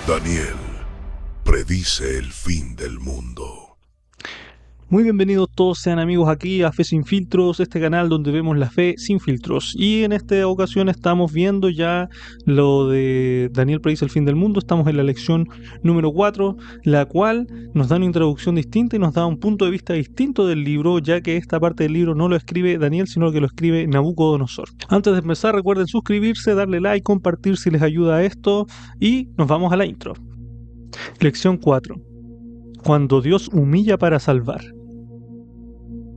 Daniel predice el fin del mundo. Muy bienvenidos todos sean amigos aquí a Fe Sin Filtros, este canal donde vemos la fe sin filtros. Y en esta ocasión estamos viendo ya lo de Daniel predice el fin del mundo. Estamos en la lección número 4, la cual nos da una introducción distinta y nos da un punto de vista distinto del libro, ya que esta parte del libro no lo escribe Daniel, sino que lo escribe Nabucodonosor. Antes de empezar, recuerden suscribirse, darle like, compartir si les ayuda a esto y nos vamos a la intro. Lección 4. Cuando Dios humilla para salvar.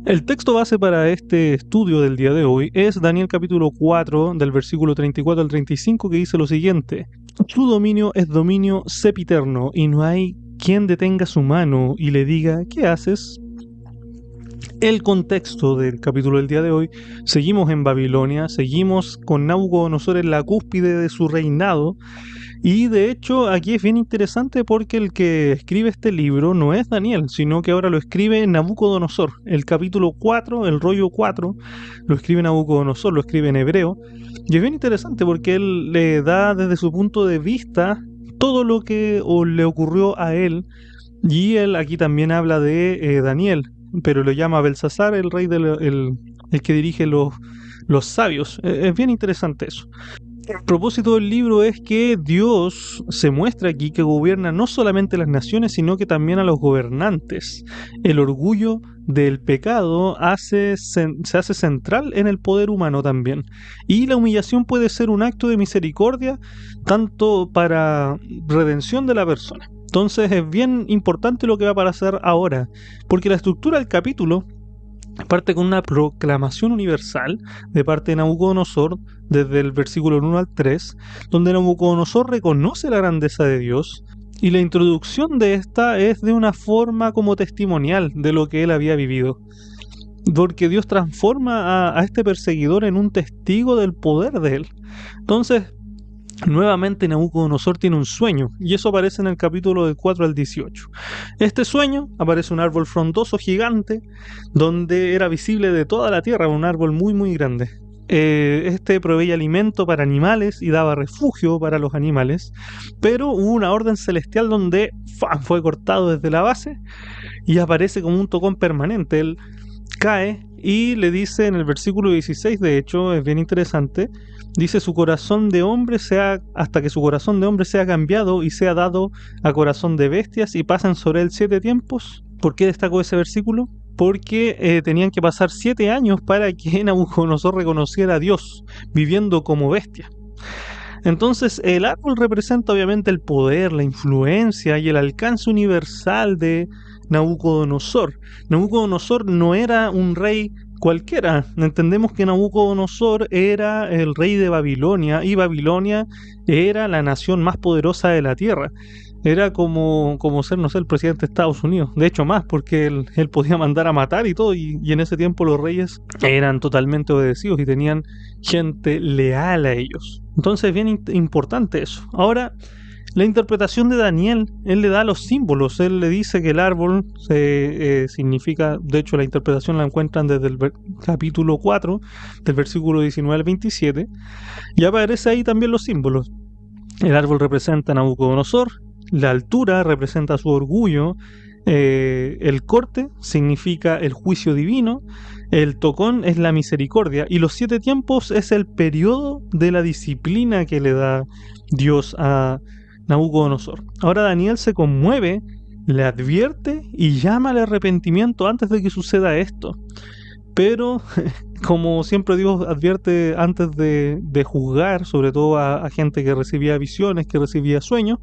El texto base para este estudio del día de hoy es Daniel capítulo 4 del versículo 34 al 35 que dice lo siguiente: Su dominio es dominio sempiterno y no hay quien detenga su mano y le diga ¿qué haces? El contexto del capítulo del día de hoy, seguimos en Babilonia, seguimos con Nabucodonosor en la cúspide de su reinado. Y de hecho aquí es bien interesante porque el que escribe este libro no es Daniel, sino que ahora lo escribe Nabucodonosor. El capítulo 4, el rollo 4, lo escribe Nabucodonosor, lo escribe en hebreo. Y es bien interesante porque él le da desde su punto de vista todo lo que le ocurrió a él. Y él aquí también habla de Daniel, pero lo llama Belsasar, el rey el que dirige los sabios. Es bien interesante eso. El propósito del libro es que Dios se muestra aquí que gobierna no solamente las naciones, sino que también a los gobernantes. El orgullo del pecado se hace central en el poder humano también. Y la humillación puede ser un acto de misericordia, tanto para redención de la persona. Entonces es bien importante lo que va a pasar ahora, porque la estructura del capítulo parte con una proclamación universal de parte de Nabucodonosor desde el versículo 1 al 3, donde Nabucodonosor reconoce la grandeza de Dios y la introducción de esta es de una forma como testimonial de lo que él había vivido. Porque Dios transforma a este perseguidor en un testigo del poder de él. Entonces, nuevamente Nabucodonosor tiene un sueño, y eso aparece en el capítulo del 4 al 18. Este sueño aparece un árbol frondoso gigante, donde era visible de toda la tierra, un árbol muy muy grande. Este proveía alimento para animales y daba refugio para los animales, pero hubo una orden celestial donde fue cortado desde la base y aparece como un tocón permanente. Él cae y le dice en el versículo 16, de hecho es bien interesante, dice hasta que su corazón de hombre sea cambiado y sea dado a corazón de bestias y pasen sobre él 7 tiempos. ¿Por qué destacó ese versículo? Porque tenían que pasar 7 años para que Nabucodonosor reconociera a Dios viviendo como bestia. Entonces el árbol representa obviamente el poder, la influencia y el alcance universal de Nabucodonosor. Nabucodonosor no era un rey cualquiera. Entendemos que Nabucodonosor era el rey de Babilonia y Babilonia era la nación más poderosa de la tierra. Era como ser, no sé, el presidente de Estados Unidos. De hecho más, porque él podía mandar a matar y todo, y en ese tiempo los reyes eran totalmente obedecidos y tenían gente leal a ellos. Entonces es bien importante eso. Ahora, la interpretación de Daniel, él le da los símbolos, él le dice que el árbol significa, de hecho la interpretación la encuentran desde el capítulo 4, del versículo 19 al 27, y aparece ahí también los símbolos. El árbol representa a Nabucodonosor, la altura representa su orgullo, el corte significa el juicio divino, el tocón es la misericordia y los 7 tiempos es el periodo de la disciplina que le da Dios a Nabucodonosor. Ahora Daniel se conmueve, le advierte y llama al arrepentimiento antes de que suceda esto. Pero, como siempre Dios advierte antes de juzgar, sobre todo a gente que recibía visiones, que recibía sueños,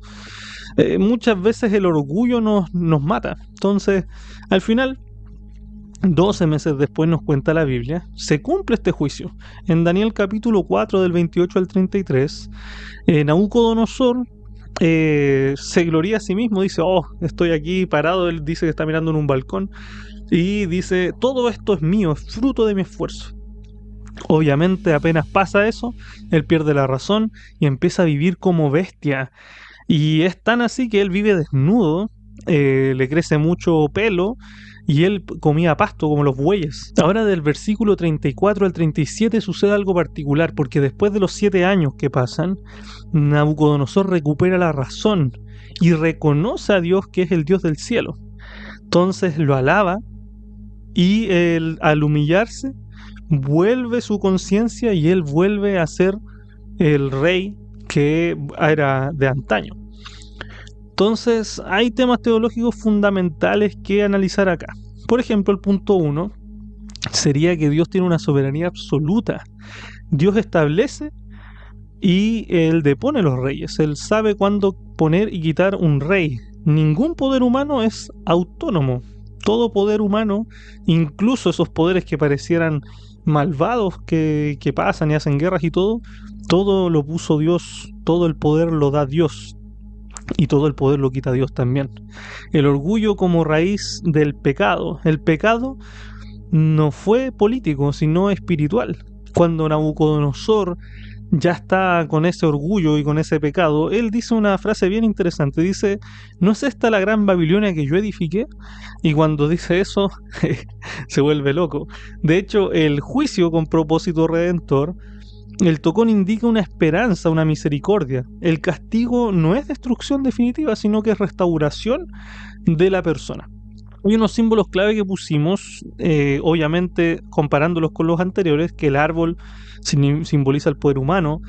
muchas veces el orgullo nos mata. Entonces, al final, 12 meses después nos cuenta la Biblia, se cumple este juicio. En Daniel capítulo 4 del 28 al 33, Nabucodonosor se gloría a sí mismo, dice, estoy aquí parado, él dice que está mirando en un balcón, y dice, todo esto es mío, es fruto de mi esfuerzo. Obviamente apenas pasa eso, él pierde la razón y empieza a vivir como bestia. Y es tan así que él vive desnudo, le crece mucho pelo y él comía pasto como los bueyes. Ahora del versículo 34 al 37 sucede algo particular, porque después de los 7 años que pasan, Nabucodonosor recupera la razón y reconoce a Dios que es el Dios del cielo. Entonces lo alaba y al humillarse vuelve su conciencia y él vuelve a ser el rey que era de antaño. Entonces hay temas teológicos fundamentales que analizar acá. Por ejemplo, el punto 1 sería que Dios tiene una soberanía absoluta. Dios establece y Él depone los reyes. Él sabe cuándo poner y quitar un rey. Ningún poder humano es autónomo. Todo poder humano, incluso esos poderes que parecieran malvados que pasan y hacen guerras y todo lo puso Dios. Todo el poder lo da Dios. Y todo el poder lo quita Dios también. El orgullo como raíz del pecado. El pecado no fue político, sino espiritual. Cuando Nabucodonosor ya está con ese orgullo y con ese pecado, él dice una frase bien interesante. Dice, ¿no es esta la gran Babilonia que yo edifiqué? Y cuando dice eso, se vuelve loco. De hecho, el juicio con propósito redentor, el tocón indica una esperanza, una misericordia. El castigo no es destrucción definitiva, sino que es restauración de la persona. Hay unos símbolos clave que pusimos, obviamente comparándolos con los anteriores, que el árbol simboliza el poder humano,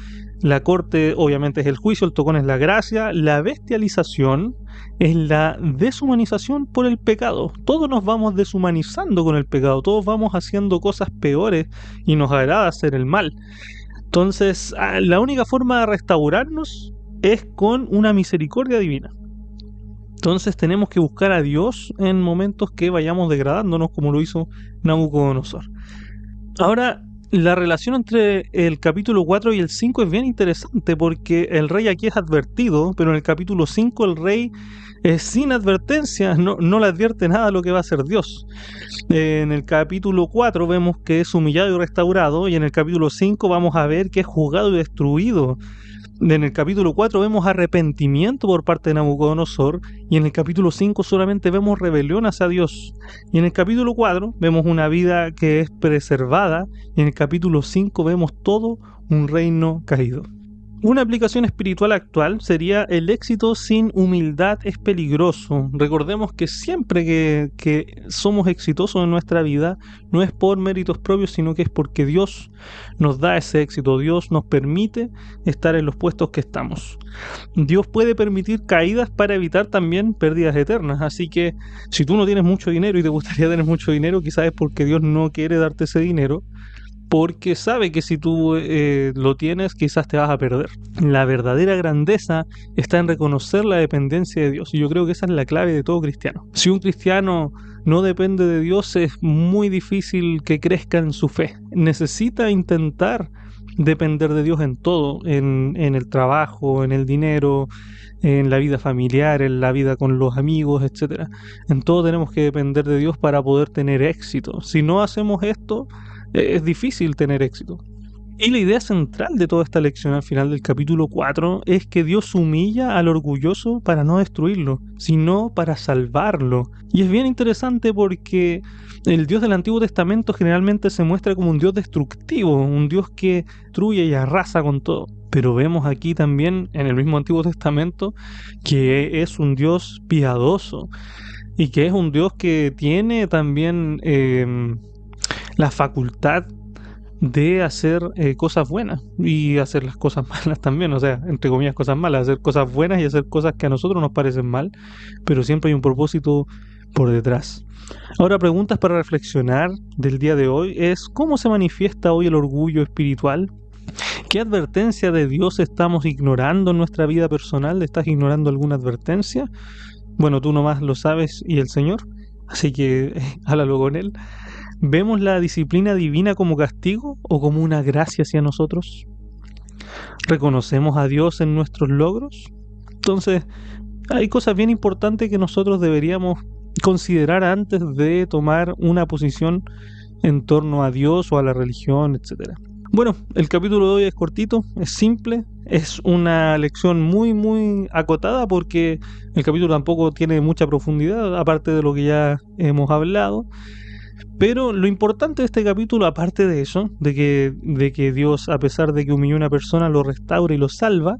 la corte obviamente es el juicio, el tocón es la gracia, la bestialización es la deshumanización por el pecado. Todos nos vamos deshumanizando con el pecado, todos vamos haciendo cosas peores y nos agrada hacer el mal. Entonces, la única forma de restaurarnos es con una misericordia divina. Entonces tenemos que buscar a Dios en momentos que vayamos degradándonos, como lo hizo Nabucodonosor. Ahora, la relación entre el capítulo 4 y el 5 es bien interesante, porque el rey aquí es advertido, pero en el capítulo 5 el rey sin advertencia no le advierte nada de lo que va a hacer Dios. En el capítulo 4 vemos que es humillado y restaurado, y en el capítulo 5 vamos a ver que es juzgado y destruido. En el capítulo 4 vemos arrepentimiento por parte de Nabucodonosor, y en el capítulo 5 solamente vemos rebelión hacia Dios. Y en el capítulo 4 vemos una vida que es preservada, y en el capítulo 5 vemos todo un reino caído. Una aplicación espiritual actual sería: el éxito sin humildad es peligroso. Recordemos que siempre que somos exitosos en nuestra vida, no es por méritos propios, sino que es porque Dios nos da ese éxito. Dios nos permite estar en los puestos que estamos. Dios puede permitir caídas para evitar también pérdidas eternas. Así que si tú no tienes mucho dinero y te gustaría tener mucho dinero, quizás es porque Dios no quiere darte ese dinero, porque sabe que si tú lo tienes, quizás te vas a perder. La verdadera grandeza está en reconocer la dependencia de Dios, y yo creo que esa es la clave de todo cristiano. Si un cristiano no depende de Dios, es muy difícil que crezca en su fe. Necesita intentar depender de Dios en todo, en el trabajo, en el dinero, en la vida familiar, en la vida con los amigos, etc. En todo tenemos que depender de Dios para poder tener éxito. Si no hacemos esto, es difícil tener éxito. Y la idea central de toda esta lección al final del capítulo 4 es que Dios humilla al orgulloso para no destruirlo, sino para salvarlo. Y es bien interesante porque el Dios del Antiguo Testamento generalmente se muestra como un Dios destructivo, un Dios que destruye y arrasa con todo. Pero vemos aquí también en el mismo Antiguo Testamento que es un Dios piadoso y que es un Dios que tiene también la facultad de hacer cosas buenas y hacer las cosas malas también, o sea, entre comillas cosas malas, hacer cosas buenas y hacer cosas que a nosotros nos parecen mal, pero siempre hay un propósito por detrás. Ahora, preguntas para reflexionar del día de hoy es: ¿cómo se manifiesta hoy el orgullo espiritual? ¿Qué advertencia de Dios estamos ignorando en nuestra vida personal? ¿Estás ignorando alguna advertencia? Bueno, tú nomás lo sabes y el Señor, así que háblalo con Él. ¿Vemos la disciplina divina como castigo o como una gracia hacia nosotros? ¿Reconocemos a Dios en nuestros logros? Entonces, hay cosas bien importantes que nosotros deberíamos considerar antes de tomar una posición en torno a Dios o a la religión, etc. Bueno, el capítulo de hoy es cortito, es simple, Es una lección muy muy acotada porque el capítulo tampoco tiene mucha profundidad, aparte de lo que ya hemos hablado. Pero lo importante de este capítulo, aparte de eso, de que Dios, a pesar de que humilló a una persona, lo restaura y lo salva,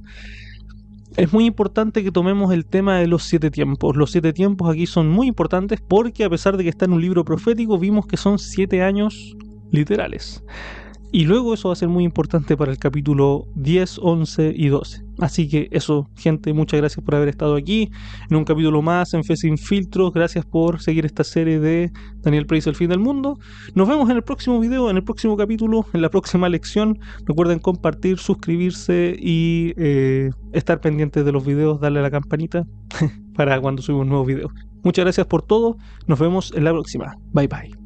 es muy importante que tomemos el tema de los 7 tiempos. Los 7 tiempos aquí son muy importantes porque, a pesar de que está en un libro profético, vimos que son 7 años literales. Y luego eso va a ser muy importante para el capítulo 10, 11 y 12. Así que eso, gente, muchas gracias por haber estado aquí en un capítulo más en Fe Sin Filtros. Gracias por seguir esta serie de Daniel predice el fin del mundo. Nos vemos en el próximo video, en el próximo capítulo, en la próxima lección. Recuerden compartir, suscribirse y estar pendientes de los videos, darle a la campanita para cuando subamos nuevos videos. Muchas gracias por todo. Nos vemos en la próxima. Bye bye.